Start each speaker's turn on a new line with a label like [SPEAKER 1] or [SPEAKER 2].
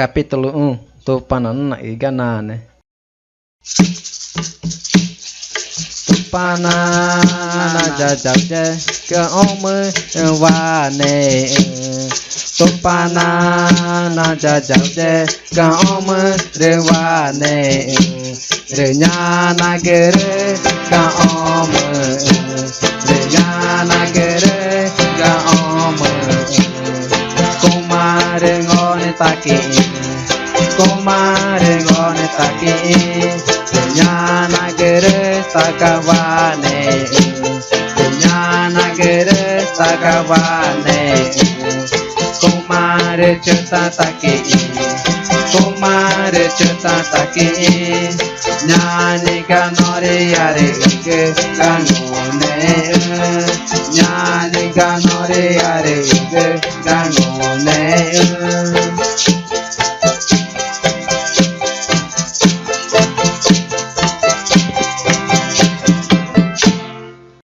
[SPEAKER 1] Capítulo 1. Tupanana e Ganane. Tupanana jajabje ke ome wane. Tupanana jajabje ke ome rewane. Renyana gere ke ome. Renyana gere ke ome. Kumare ngone taki. Kumare ngone taki. Renyana gere sakawane. Renyana gere sakawane. Kumare chuta taki. Kumare chuta taki. Nyani ganore yare ge ganone. Nyani ganore yare ge ganone.